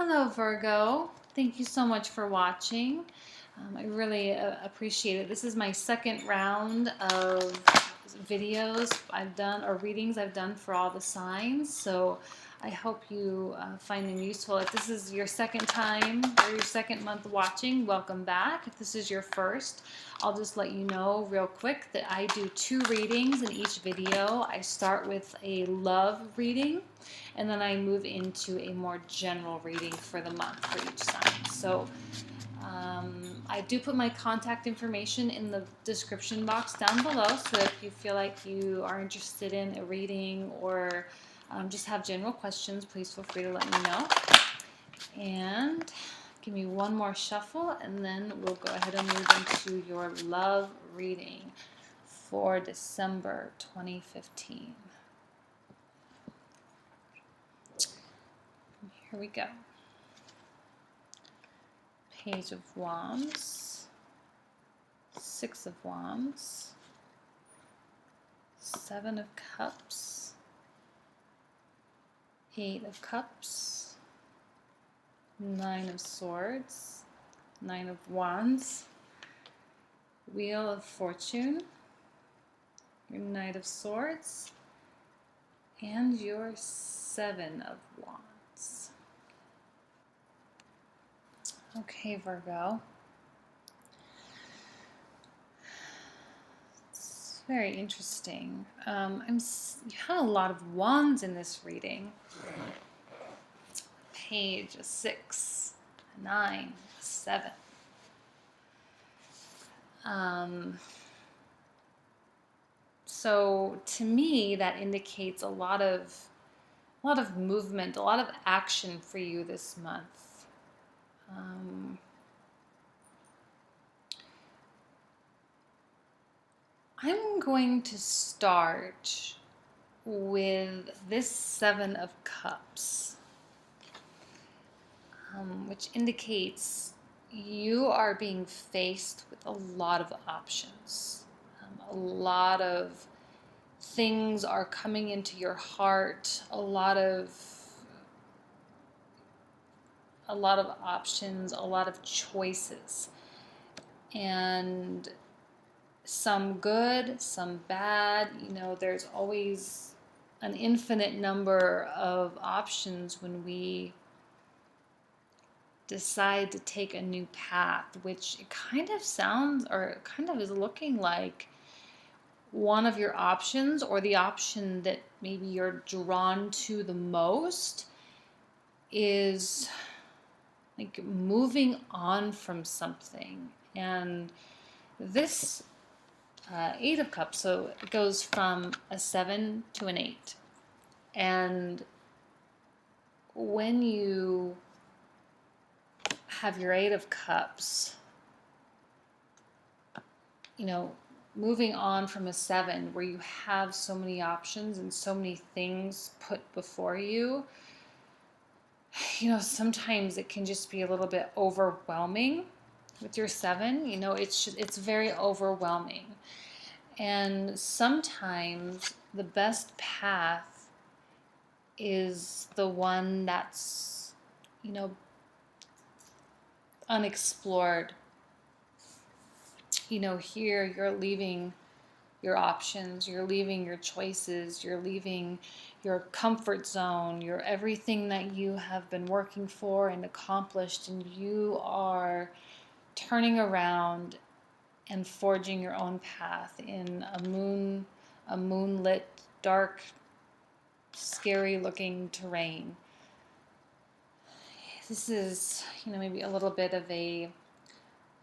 Hello, Virgo. Thank you so much for watching. I really appreciate it. This is my second round of videos I've done, or readings I've done for all the signs. So I hope you find them useful. If this is your second time or your second month watching, welcome back. If this is your first, I'll just let you know real quick that I do 2 readings in each video. I start with a love reading, and then I move into a more general reading for the month for each sign. So I do put my contact information in the description box down below, so if you feel like you are interested in a reading or just have general questions, please feel free to let me know. And give me one more shuffle, and then we'll go ahead and move into your love reading for December 2015. Here we go. Page of Wands, 6 of Wands, 7 of Cups, 8 of Cups, 9 of Swords, 9 of Wands, Wheel of Fortune, your Knight of Swords, and your 7 of Wands. Okay, Virgo. It's very interesting. You have a lot of wands in this reading. Page, a 6, a 9, a 7. So to me, that indicates a lot of movement, a lot of action for you this month. I'm going to start with this 7 of Cups, which indicates you are being faced with a lot of options. A lot of things are coming into your heart, a lot of options, a lot of choices, and some good, some bad. You know, there's always an infinite number of options when we decide to take a new path, which it kind of sounds, or it kind of is looking like one of your options, or the option that maybe you're drawn to the most, is like moving on from something. And this 8 of Cups, so it goes from a 7 to an 8. And when you have your 8 of Cups, you know, moving on from a 7 where you have so many options and so many things put before you, you know, sometimes it can just be a little bit overwhelming with your 7. You know, it's very overwhelming. And sometimes the best path is the one that's, you know, unexplored. You know, here you're leaving your options, you're leaving your choices, you're leaving your comfort zone, your everything that you have been working for and accomplished, and you are turning around and forging your own path in a moonlit, dark, scary looking terrain. This is, you know, maybe a little bit of a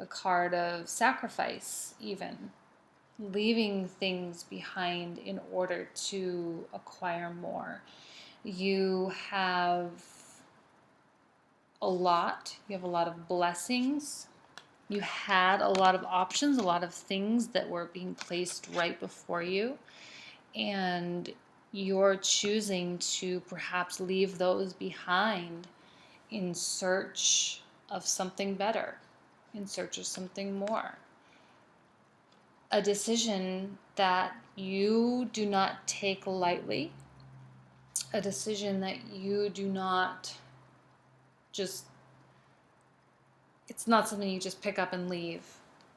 card of sacrifice, even leaving things behind in order to acquire more. You have a lot of blessings. You had a lot of options, a lot of things that were being placed right before you, and you're choosing to perhaps leave those behind in search of something better, in search of something more. A decision that you do not take lightly, a decision that you do not just, it's not something you just pick up and leave.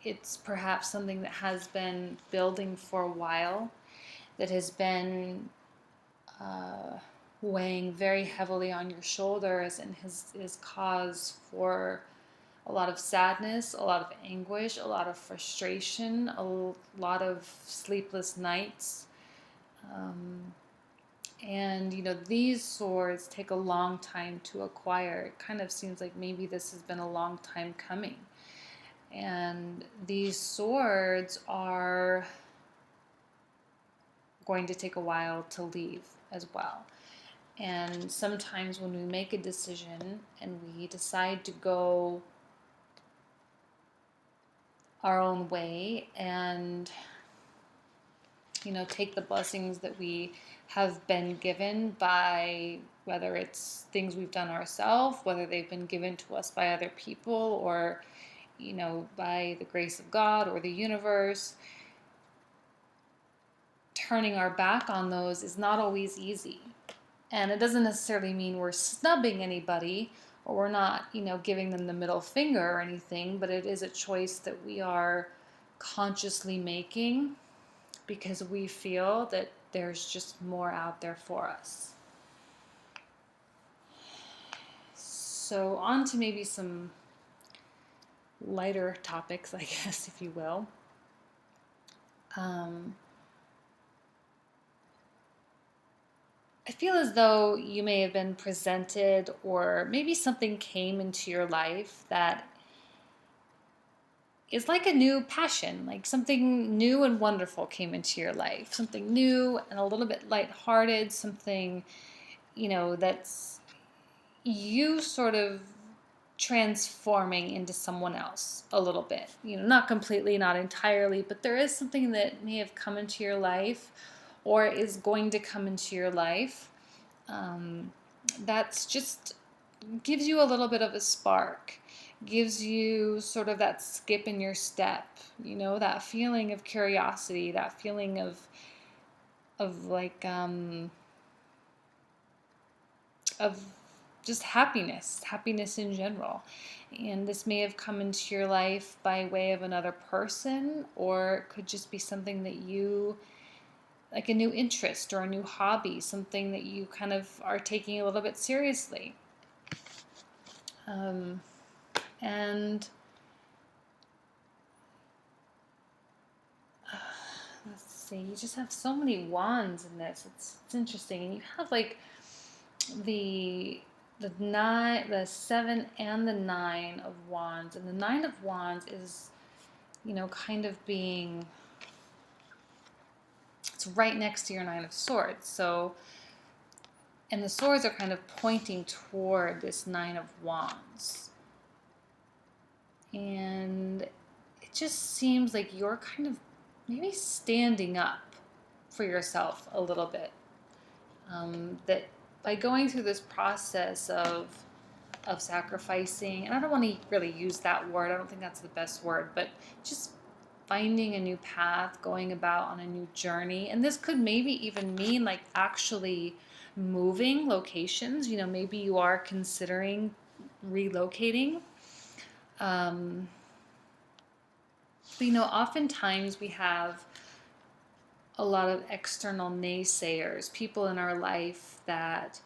It's perhaps something that has been building for a while, that has been weighing very heavily on your shoulders, and is cause for a lot of sadness, a lot of anguish, a lot of frustration, a lot of sleepless nights. And, these swords take a long time to acquire. It kind of seems like maybe this has been a long time coming. And these swords are going to take a while to leave as well. And sometimes when we make a decision and we decide to go our own way and, take the blessings that we have been given by, whether it's things we've done ourselves, whether they've been given to us by other people, or, by the grace of God or the universe, turning our back on those is not always easy. And it doesn't necessarily mean we're snubbing anybody or we're not, giving them the middle finger or anything, but it is a choice that we are consciously making because we feel that there's just more out there for us. So on to maybe some lighter topics, I guess, if you will. I feel as though you may have been presented, or maybe something came into your life that is like a new passion, like something new and wonderful came into your life, something new and a little bit lighthearted, something, that's you sort of transforming into someone else a little bit, not completely, not entirely, but there is something that may have come into your life or is going to come into your life that's just gives you a little bit of a spark, gives you sort of that skip in your step, that feeling of curiosity, that feeling of like of just happiness in general. And this may have come into your life by way of another person, or it could just be something that you, like a new interest or a new hobby, something that you kind of are taking a little bit seriously. And let's see, you just have so many wands in this. It's interesting. And you have like the 7 and the 9 of wands. And the 9 of wands is, kind of being, it's right next to your 9 of swords. So, and the swords are kind of pointing toward this 9 of wands. And it just seems like you're kind of maybe standing up for yourself a little bit. That by going through this process of sacrificing, and I don't want to really use that word, I don't think that's the best word, but just finding a new path, going about on a new journey. And this could maybe even mean like actually moving locations. Maybe you are considering relocating. But oftentimes we have a lot of external naysayers, people in our life that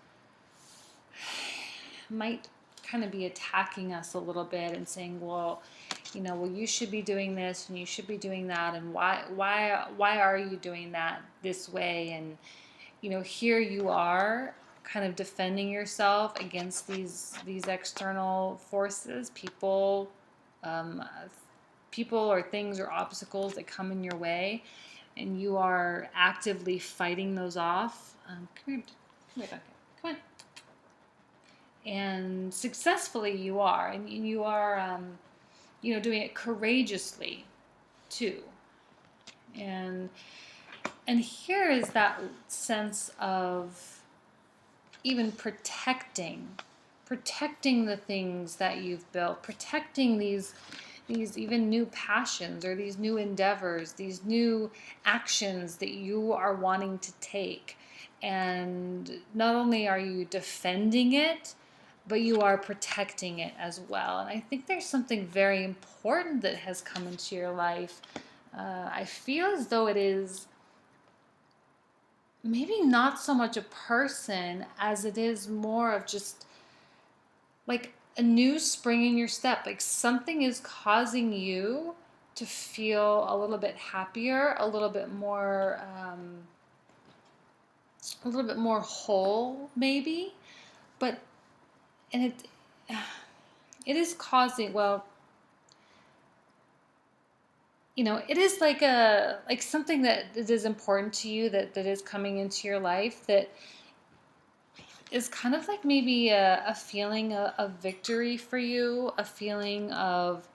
might kind of be attacking us a little bit and saying, well, you should be doing this and you should be doing that, and why are you doing that this way? And here you are kind of defending yourself against these external forces, people or things or obstacles that come in your way, and you are actively fighting those off. Come here, Duncan. Come on. And successfully you are, and you are, doing it courageously too. And here is that sense of even protecting the things that you've built, protecting these even new passions or these new endeavors, these new actions that you are wanting to take. And not only are you defending it, but you are protecting it as well. And I think there's something very important that has come into your life. I feel as though it is maybe not so much a person as it is more of just like a new spring in your step. Like something is causing you to feel a little bit happier, a little bit more whole, maybe. But and it is causing, well, it is like something that is important to you, that is coming into your life, that is kind of like maybe a feeling of victory for you, a feeling of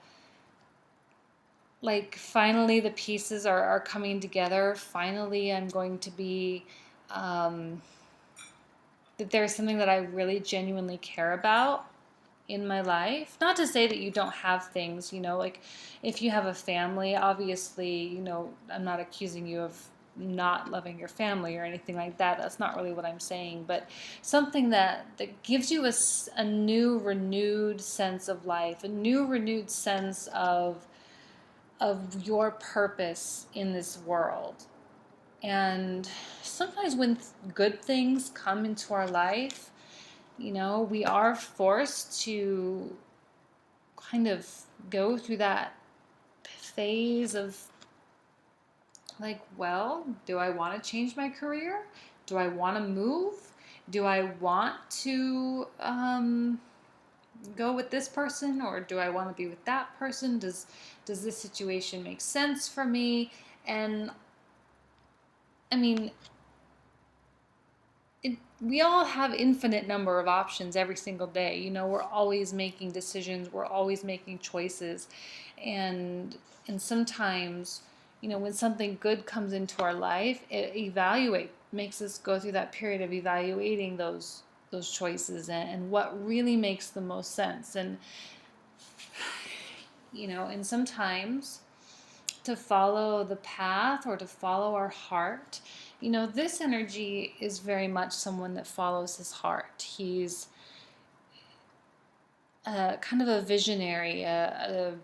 like finally the pieces are coming together. Finally, I'm going to be, that there's something that I really genuinely care about in my life. Not to say that you don't have things, like if you have a family, obviously, I'm not accusing you of not loving your family or anything like that. That's not really what I'm saying. But something that gives you a new renewed sense of life, a new renewed sense of your purpose in this world. And sometimes when good things come into our life, we are forced to kind of go through that phase of like, well, do I want to change my career? Do I want to move? Do I want to go with this person, or do I want to be with that person? Does this situation make sense for me? And I mean, we all have infinite number of options every single day. We're always making decisions. We're always making choices. And sometimes, when something good comes into our life, it makes us go through that period of evaluating those choices and what really makes the most sense. And sometimes to follow the path or to follow our heart. This energy is very much someone that follows his heart. He's kind of a visionary, a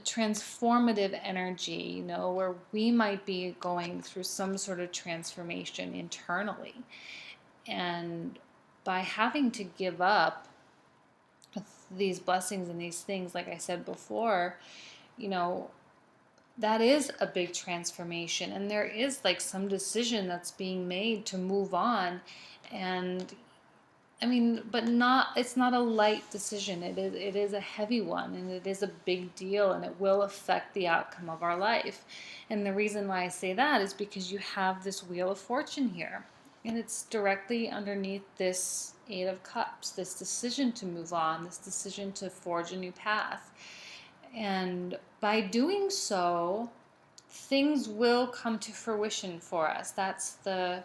transformative energy, where we might be going through some sort of transformation internally. And by having to give up these blessings and these things, like I said before, that is a big transformation, and there is like some decision that's being made to move on. And I mean, but it's not a light decision. It is a heavy one, and it is a big deal, and it will affect the outcome of our life. And the reason why I say that is because you have this Wheel of Fortune here, and it's directly underneath this Eight of Cups, this decision to move on, this decision to forge a new path. And by doing so, things will come to fruition for us. That's the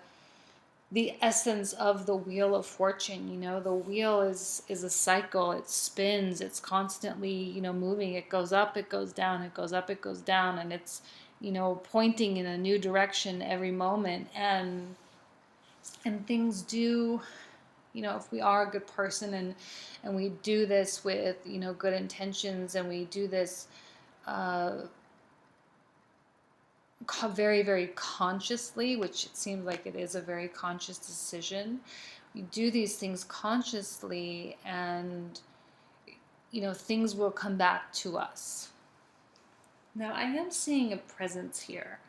essence of the Wheel of Fortune. The wheel is a cycle. It spins. It's constantly, moving. It goes up, it goes down, it goes up, it goes down, and it's, pointing in a new direction every moment. And things do, if we are a good person and we do this with, good intentions, and we do this very, very consciously, which it seems like it is a very conscious decision. We do these things consciously, and, things will come back to us. Now, I am seeing a presence here.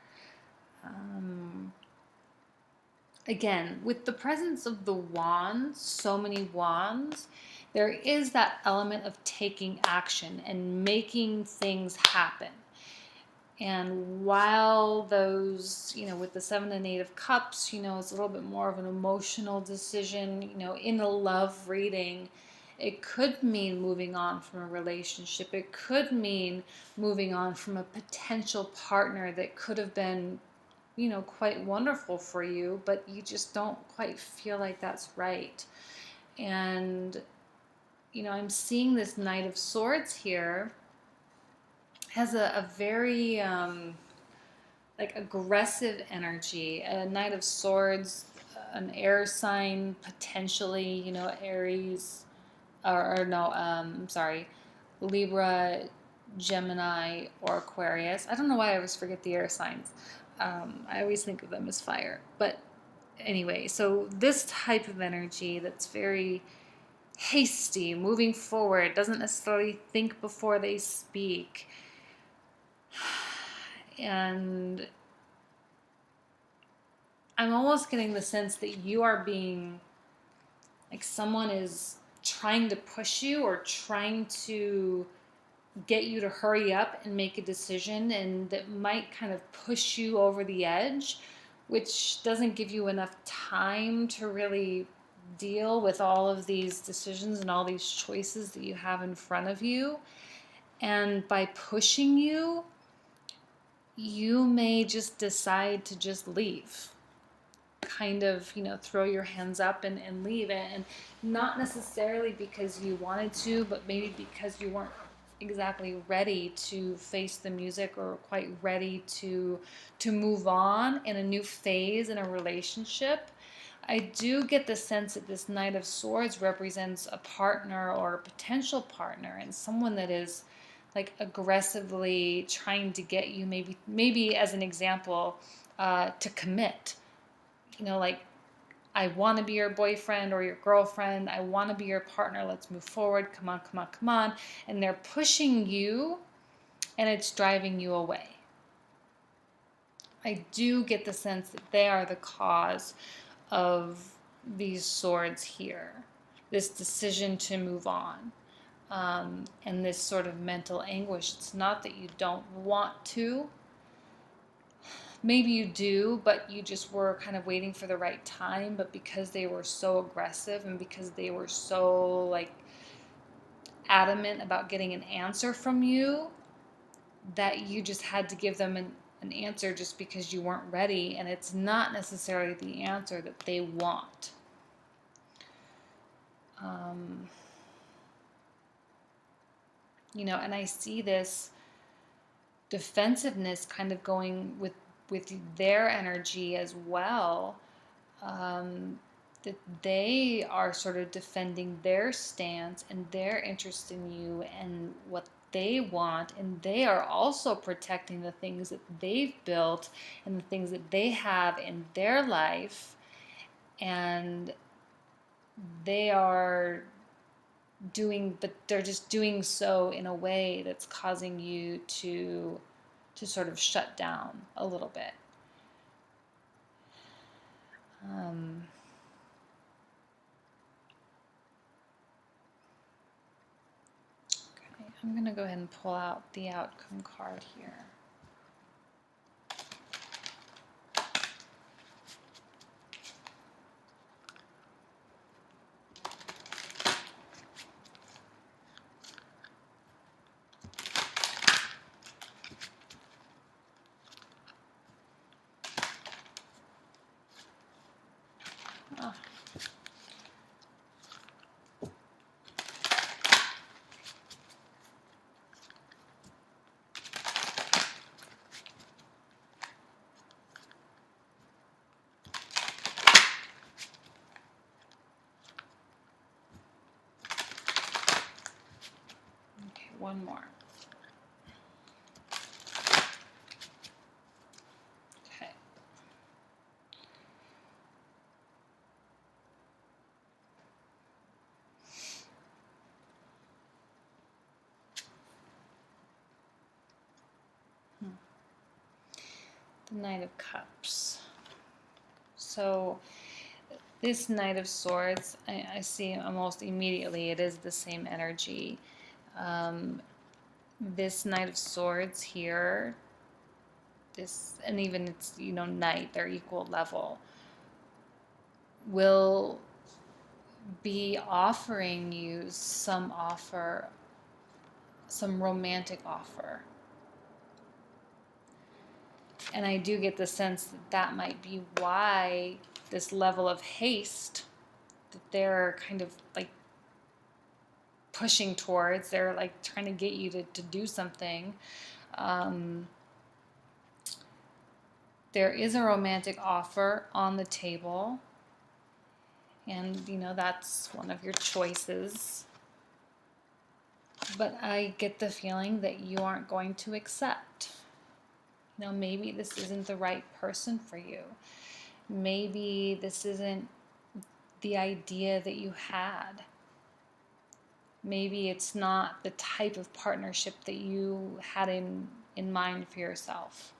Again, with the presence of the wands, so many wands, there is that element of taking action and making things happen. And while those, with the Seven and Eight of Cups, it's a little bit more of an emotional decision, in a love reading, it could mean moving on from a relationship. It could mean moving on from a potential partner that could have been, quite wonderful for you, but you just don't quite feel like that's right. And, I'm seeing this Knight of Swords here has a very like aggressive energy. A Knight of Swords, an air sign potentially, Aries, or no, I'm sorry, Libra, Gemini, or Aquarius. I don't know why I always forget the air signs. I always think of them as fire. But anyway, so this type of energy that's very hasty, moving forward, doesn't necessarily think before they speak. And I'm almost getting the sense that you are being, like someone is trying to push you or trying to get you to hurry up and make a decision, and that might kind of push you over the edge, which doesn't give you enough time to really deal with all of these decisions and all these choices that you have in front of you. And by pushing you, you may just decide to just leave. Kind of, throw your hands up and leave it. And not necessarily because you wanted to, but maybe because you weren't exactly ready to face the music or quite ready to move on in a new phase in a relationship. I do get the sense that this Knight of Swords represents a partner or a potential partner, and someone that is like aggressively trying to get you, maybe as an example, to commit. Like, I want to be your boyfriend or your girlfriend. I want to be your partner. Let's move forward. Come on, come on, come on. And they're pushing you, and it's driving you away. I do get the sense that they are the cause of these swords here. This decision to move on. And this sort of mental anguish. It's not that you don't want to. Maybe you do, but you just were kind of waiting for the right time. But because they were so aggressive and because they were so like adamant about getting an answer from you, that you just had to give them an answer just because you weren't ready. And it's not necessarily the answer that they want. And I see this defensiveness kind of going with their energy as well, that they are sort of defending their stance and their interest in you and what they want, and they are also protecting the things that they've built and the things that they have in their life, and they are but they're just doing so in a way that's causing you to sort of shut down a little bit. Okay, I'm going to go ahead and pull out the outcome card here. Oh. Okay, one more. Okay. The Knight of Cups. So this Knight of Swords, I see almost immediately it is the same energy. This Knight of Swords here, and even it's, Knight, they're equal level, will be offering you some romantic offer. And I do get the sense that might be why this level of haste that they're kind of like pushing towards, they're like trying to get you to do something. There is a romantic offer on the table, and that's one of your choices. But I get the feeling that you aren't going to accept. You know, maybe this isn't the right person for you. Maybe this isn't the idea that you had. Maybe it's not the type of partnership that you had in mind for yourself.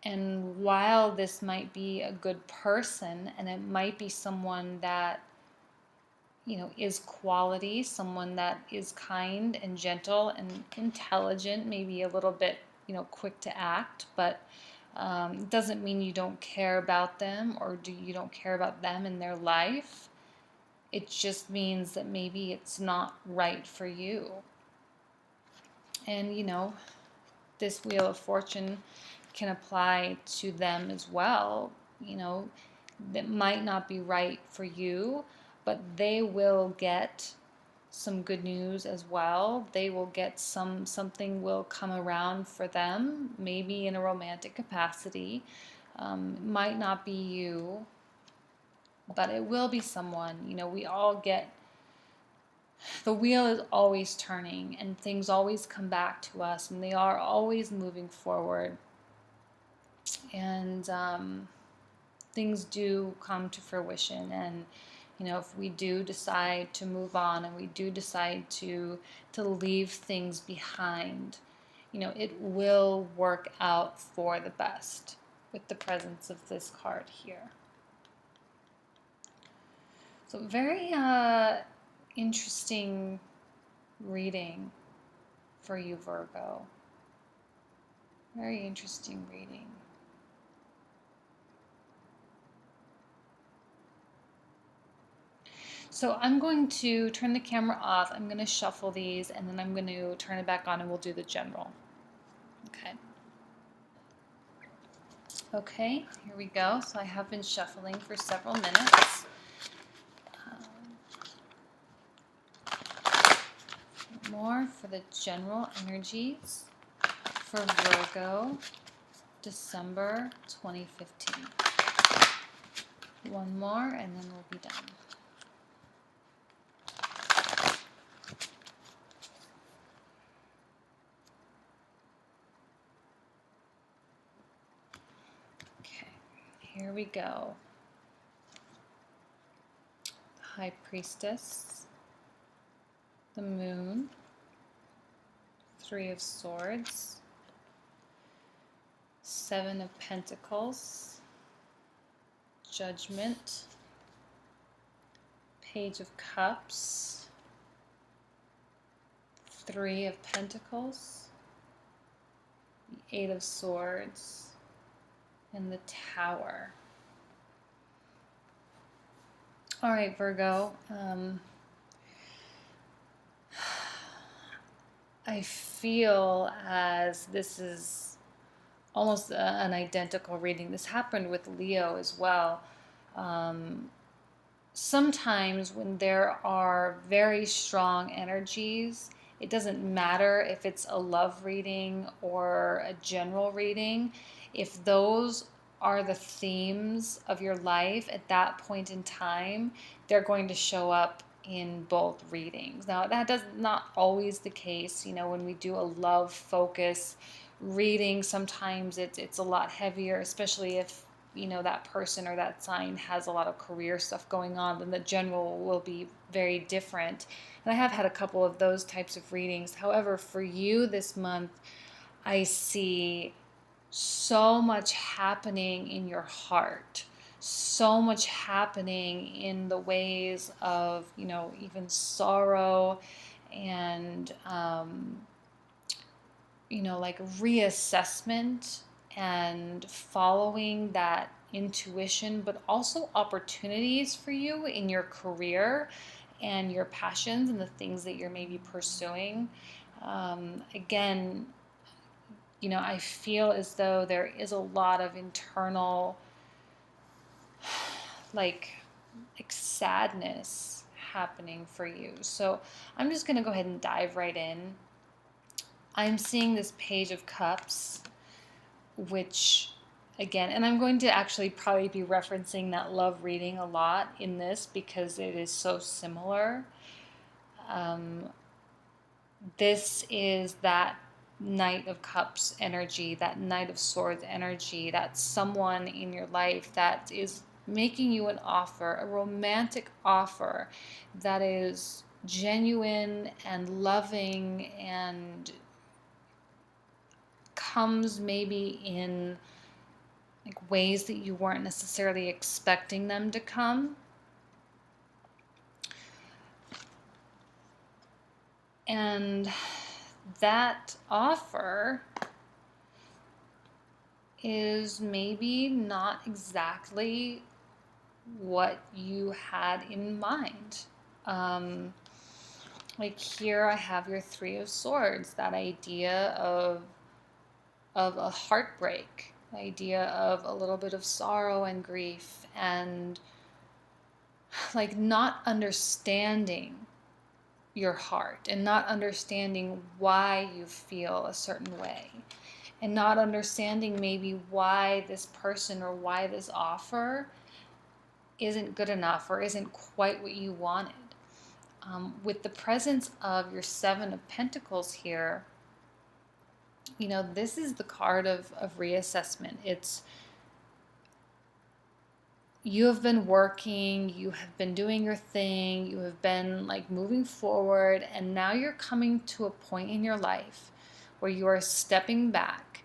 And while this might be a good person, and it might be someone that, you know, is quality, someone that is kind and gentle and intelligent, maybe a little bit, you know, quick to act, but it doesn't mean you don't care about them or you don't care about them in their life. It just means that maybe it's not right for you. And, you know, this Wheel of Fortune can apply to them as well. You know, that might not be right for you, but they will get some good news as well. They will get something will come around for them, maybe in a romantic capacity. It might not be you, but it will be someone. You know, we all get, the wheel is always turning and things always come back to us and they are always moving forward. And things do come to fruition. And, you know, if we do decide to move on and we do decide to leave things behind, you know, it will work out for the best with the presence of this card here. So very interesting reading for you, Virgo. Very interesting reading. So I'm going to turn the camera off. I'm going to shuffle these and then I'm going to turn it back on and we'll do the general. Okay. Okay, here we go. So I have been shuffling for several minutes. More for the general energies for Virgo, December 2015. One more and then we'll be done. Okay, here we go. High Priestess, the Moon, Three of Swords, Seven of Pentacles, Judgment, Page of Cups, Three of Pentacles, the Eight of Swords, and the Tower. All right, Virgo. I feel as this is almost an identical reading. This happened with Leo as well. Sometimes when there are very strong energies, it doesn't matter if it's a love reading or a general reading. If those are the themes of your life at that point in time, they're going to show up in both readings. Now, that does not always the case. You know, when we do a love focus reading, sometimes it's a lot heavier, especially if, you know, that person or that sign has a lot of career stuff going on, then the general will be very different. And I have had a couple of those types of readings. However, for you this month, I see so much happening in your heart, so much happening in the ways of, you know, even sorrow and, you know, like reassessment and following that intuition, but also opportunities for you in your career and your passions and the things that you're maybe pursuing. Again, you know, I feel as though there is a lot of internal, like sadness happening for you. So I'm just going to go ahead and dive right in. I'm seeing this Page of Cups, which, again, and I'm going to actually probably be referencing that love reading a lot in this because it is so similar. This is that Knight of Cups energy, that Knight of Swords energy, that someone in your life that is making you an offer, a romantic offer that is genuine and loving and comes maybe in like ways that you weren't necessarily expecting them to come. And that offer is maybe not exactly what you had in mind. Like here I have your Three of Swords, that idea of a heartbreak, the idea of a little bit of sorrow and grief, and like not understanding your heart and not understanding why you feel a certain way, and not understanding maybe why this person or why this offer isn't good enough or isn't quite what you wanted. With the presence of your Seven of Pentacles here, you know, this is the card of reassessment. It's you have been working, you have been doing your thing, you have been like moving forward, and now you're coming to a point in your life where you are stepping back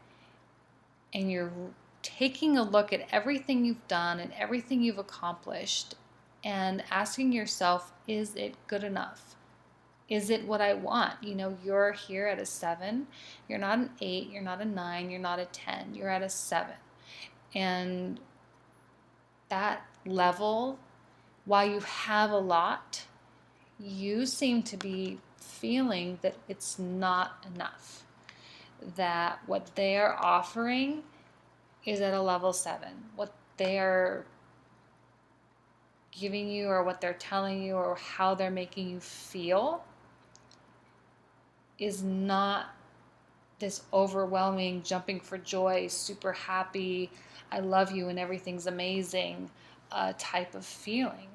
and you're taking a look at everything you've done and everything you've accomplished and asking yourself, is it good enough? Is it what I want? You know, you're here at a 7. You're not an 8. You're not a 9. You're not a 10. You're at a 7. And that level, while you have a lot, you seem to be feeling that it's not enough. That what they're offering is at a level 7. What they're giving you or what they're telling you or how they're making you feel is not this overwhelming, jumping for joy, super happy, I love you and everything's amazing type of feeling.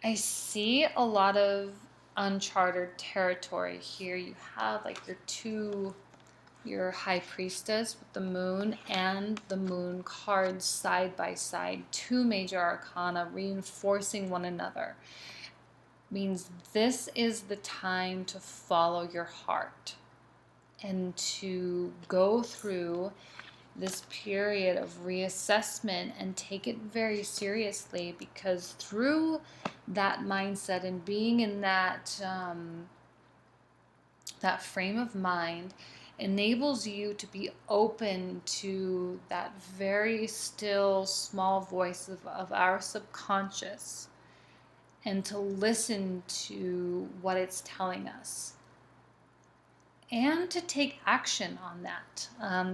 I see a lot of uncharted territory here. You have like your High Priestess with the Moon and the Moon cards side by side, 2 major arcana reinforcing one another. Means this is the time to follow your heart and to go through this period of reassessment and take it very seriously, because through that mindset and being in that that frame of mind enables you to be open to that very still small voice of our subconscious and to listen to what it's telling us and to take action on that.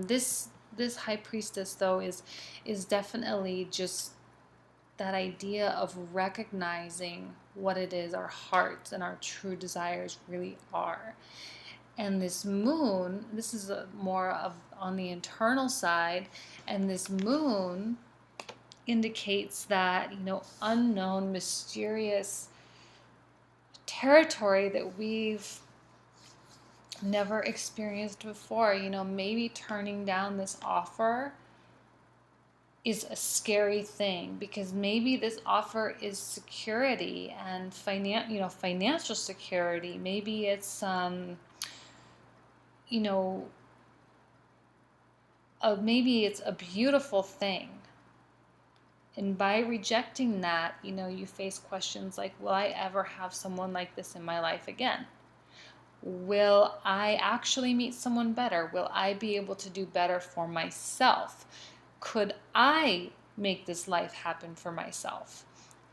This High Priestess, though, is definitely just that idea of recognizing what it is our hearts and our true desires really are. And this Moon, this is more of on the internal side, and this Moon indicates that, you know, unknown, mysterious territory that we've never experienced before. You know, maybe turning down this offer is a scary thing, because maybe this offer is security and financial security. Maybe it's maybe it's a beautiful thing. And by rejecting that, you know, you face questions like, will I ever have someone like this in my life again? Will I actually meet someone better? Will I be able to do better for myself? Could I make this life happen for myself?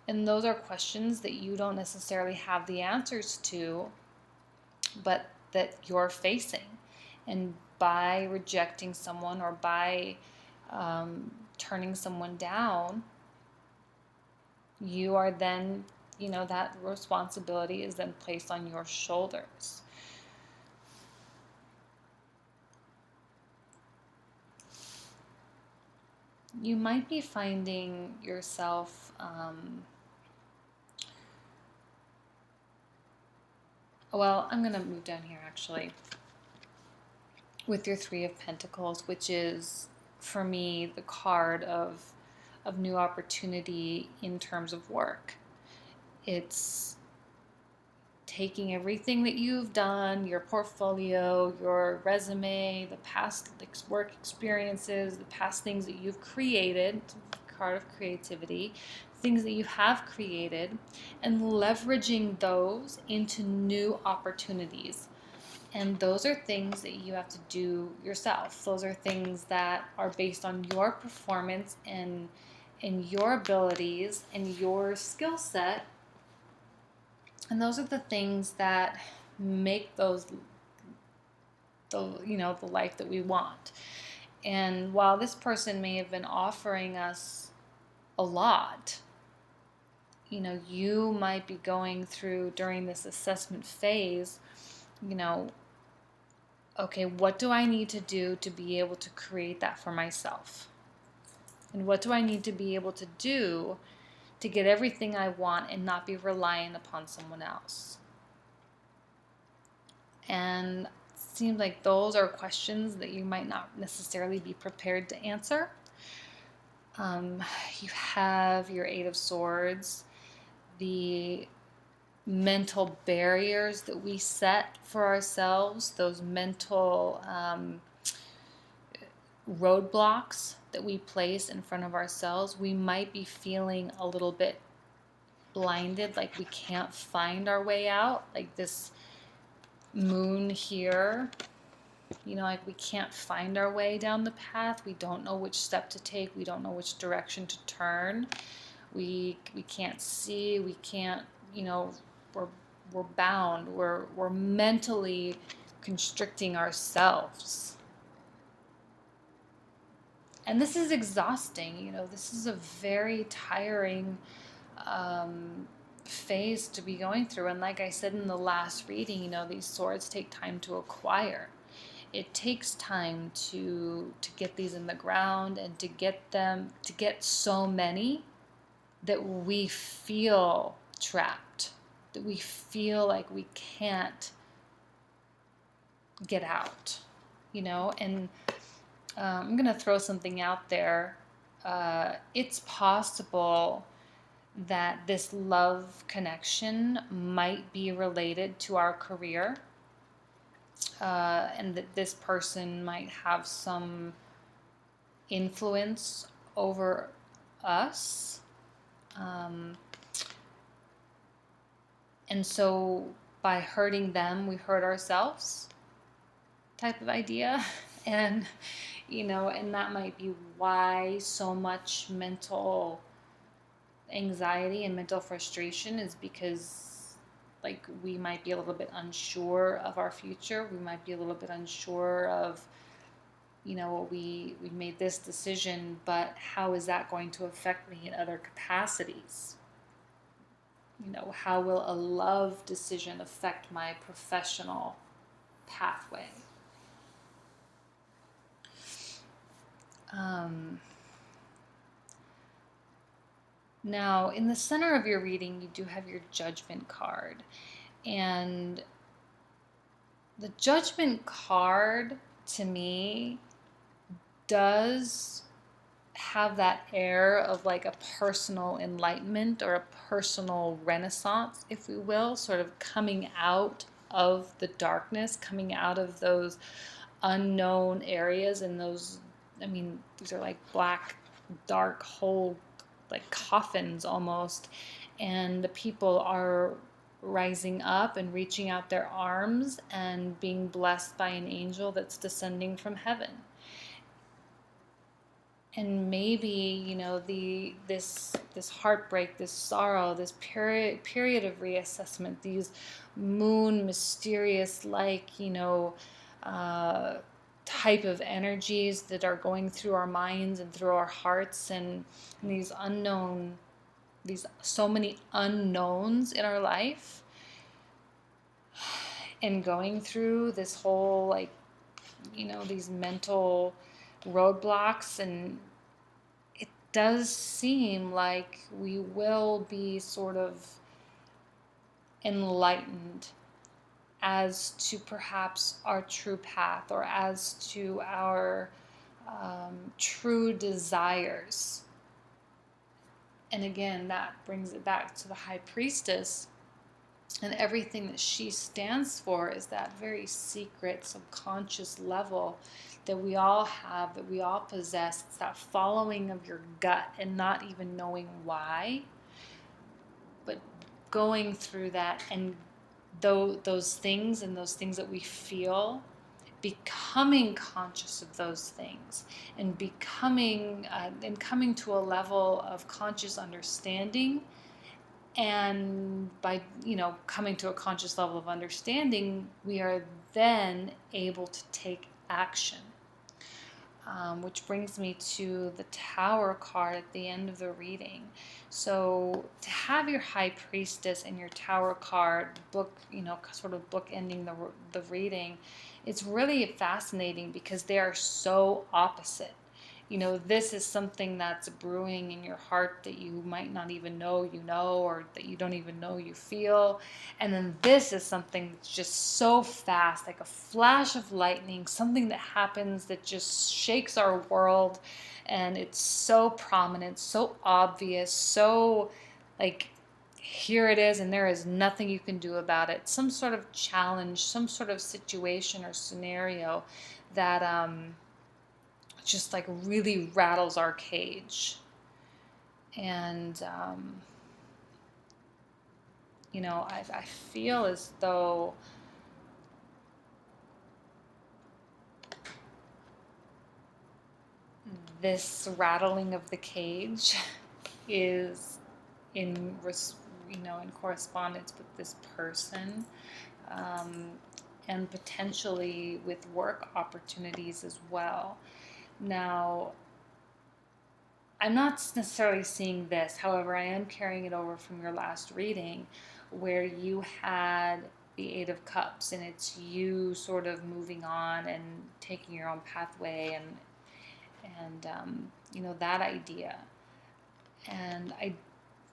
And those are questions that you don't necessarily have the answers to, but that you're facing. And by rejecting someone or by turning someone down, you are then, you know, that responsibility is then placed on your shoulders. you might be finding yourself, well, I'm going to move down here actually, with your Three of Pentacles, which is, for me, the card of new opportunity in terms of work. It's taking everything that you've done, your portfolio, your resume, the past work experiences, the past things that you've created, card of creativity, things that you have created, and leveraging those into new opportunities. And those are things that you have to do yourself. Those are things that are based on your performance and your abilities and your skill set. And those are the things that make the life that we want. And while this person may have been offering us a lot, you might be going through during this assessment phase, okay, what do I need to do to be able to create that for myself? And what do I need to be able to do to get everything I want and not be reliant upon someone else? And it seems like those are questions that you might not necessarily be prepared to answer. You have your Eight of Swords, the mental barriers that we set for ourselves, those mental roadblocks that we place in front of ourselves. We might be feeling a little bit blinded, like we can't find our way out, like this moon here, like we can't find our way down the path. We don't know which step to take. We don't know which direction to turn. We can't see. We can't, we're bound. We're mentally constricting ourselves. And this is exhausting. This is a very tiring phase to be going through. And like I said in the last reading, these swords take time to acquire. It takes time to get these in the ground and to get so many that we feel trapped, that we feel like we can't get out, and I'm going to throw something out there. It's possible that this love connection might be related to our career, and that this person might have some influence over us. And so by hurting them, we hurt ourselves, type of idea. And, and that might be why so much mental anxiety and mental frustration is, because we might be a little bit unsure of our future. We might be a little bit unsure of, we made this decision, but how is that going to affect me in other capacities? How will a love decision affect my professional pathway? Now, in the center of your reading, you do have your Judgment card. And the Judgment card, to me, does have that air of like a personal enlightenment or a personal renaissance, if we will, sort of coming out of the darkness, coming out of those unknown areas and those, these are like black, dark hole, like coffins almost, and the people are rising up and reaching out their arms and being blessed by an angel that's descending from heaven. And maybe, this heartbreak, this sorrow, this period of reassessment, these moon mysterious type of energies that are going through our minds and through our hearts, and these so many unknowns in our life, and going through this whole these mental roadblocks and does seem like we will be sort of enlightened as to perhaps our true path, or as to our true desires. And again, that brings it back to the High Priestess, and everything that she stands for is that very secret subconscious level that we all have, that we all possess. It's that following of your gut and not even knowing why, but going through that, and those things, and those things that we feel, becoming conscious of those things, and becoming and coming to a level of conscious understanding. And by coming to a conscious level of understanding, we are then able to take action. Which brings me to the Tower card at the end of the reading. So to have your High Priestess and your Tower card sort of bookending the reading, it's really fascinating because they are so opposite. This is something that's brewing in your heart that you might not even know or that you don't even know you feel. And then this is something that's just so fast, like a flash of lightning, something that happens that just shakes our world. And it's so prominent, so obvious, so like, here it is, and there is nothing you can do about it. Some sort of challenge, some sort of situation or scenario that just like really rattles our cage. And I feel as though this rattling of the cage is in correspondence with this person, and potentially with work opportunities as well. Now, I'm not necessarily seeing this. However, I am carrying it over from your last reading, where you had the Eight of Cups, and it's you sort of moving on and taking your own pathway, and that idea. And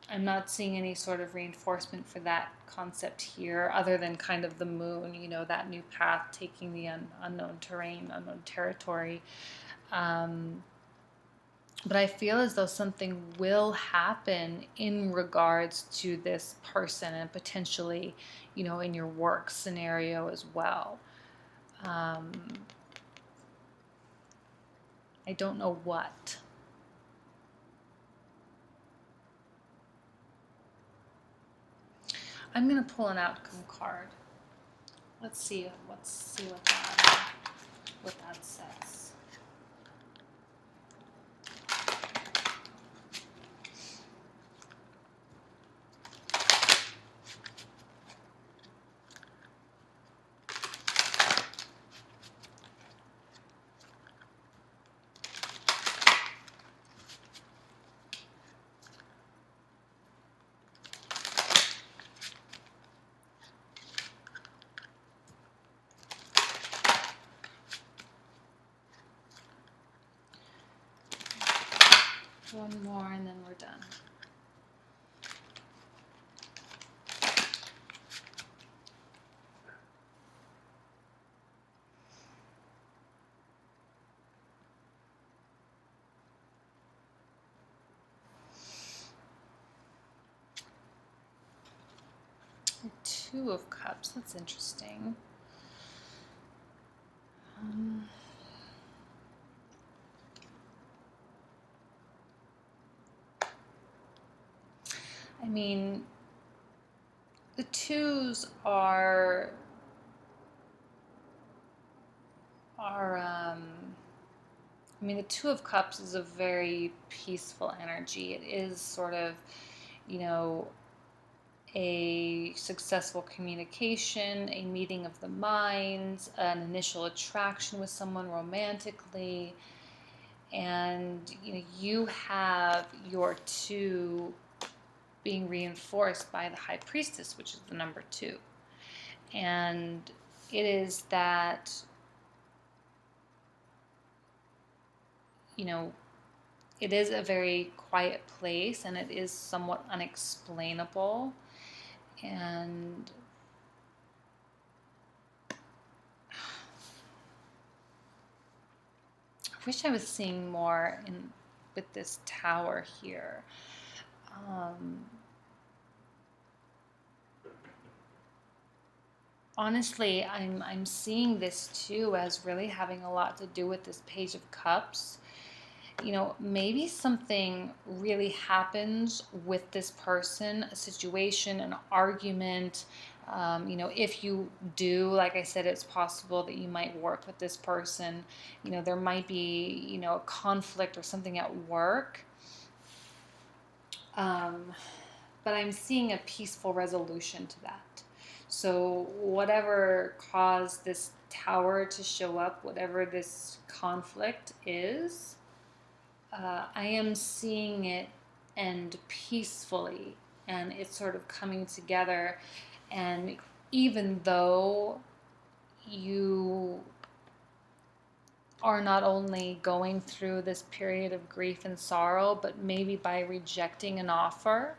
I'm not seeing any sort of reinforcement for that concept here, other than kind of the moon, that new path, taking the unknown terrain, unknown territory. But I feel as though something will happen in regards to this person, and potentially, in your work scenario as well. I don't know what. I'm going to pull an outcome card. Let's see what that says. One more and then we're done. The Two of Cups, that's interesting. I mean, the twos are the Two of Cups is a very peaceful energy. It is sort of, a successful communication, a meeting of the minds, an initial attraction with someone romantically. And, you have your two being reinforced by the High Priestess, which is the number 2. And it is that, it is a very quiet place, and it is somewhat unexplainable. And I wish I was seeing more in with this tower here. Um, Honestly, I'm seeing this too as really having a lot to do with this Page of Cups. You know, maybe something really happens with this person, a situation, an argument. You know, if you do, like I said, it's possible that you might work with this person. You know, there might be, you know, a conflict or something at work. Um, but I'm seeing a peaceful resolution to that. So, whatever caused this tower to show up, whatever this conflict is, I am seeing it end peacefully, and it's sort of coming together. And even though you are not only going through this period of grief and sorrow, but maybe by rejecting an offer,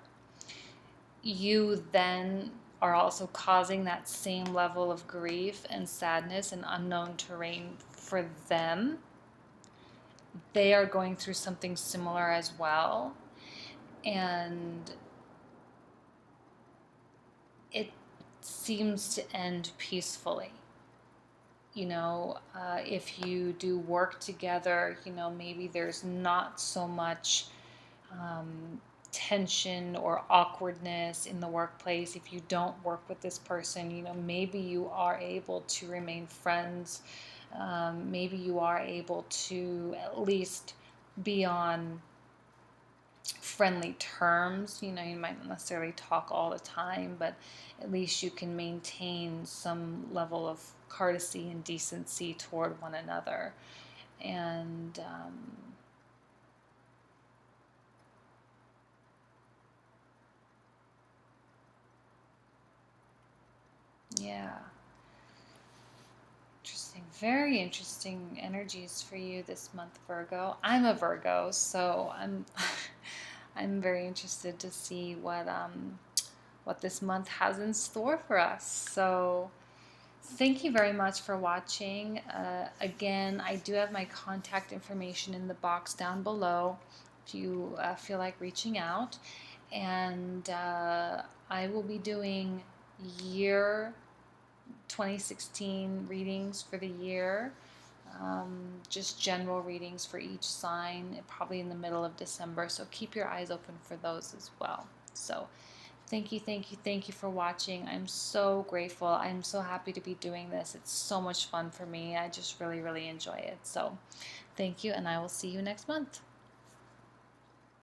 you then are also causing that same level of grief and sadness and unknown terrain for them. They are going through something similar as well. And it seems to end peacefully. You know, if you do work together, you know, maybe there's not so much tension or awkwardness in the workplace. If you don't work with this person, you know, maybe you are able to remain friends. Maybe you are able to at least be on friendly terms. You know, you might not necessarily talk all the time, but at least you can maintain some level of courtesy and decency toward one another. And yeah, interesting. Very interesting energies for you this month, Virgo. I'm a Virgo, so I'm I'm very interested to see what this month has in store for us. So thank you very much for watching. Again, I do have my contact information in the box down below if you feel like reaching out. And I will be doing year 2016 readings for the year. Just general readings for each sign, probably in the middle of December. So keep your eyes open for those as well. So thank you, thank you, thank you for watching. I'm so grateful. I'm so happy to be doing this. It's so much fun for me. I just really, really enjoy it. So thank you, and I will see you next month.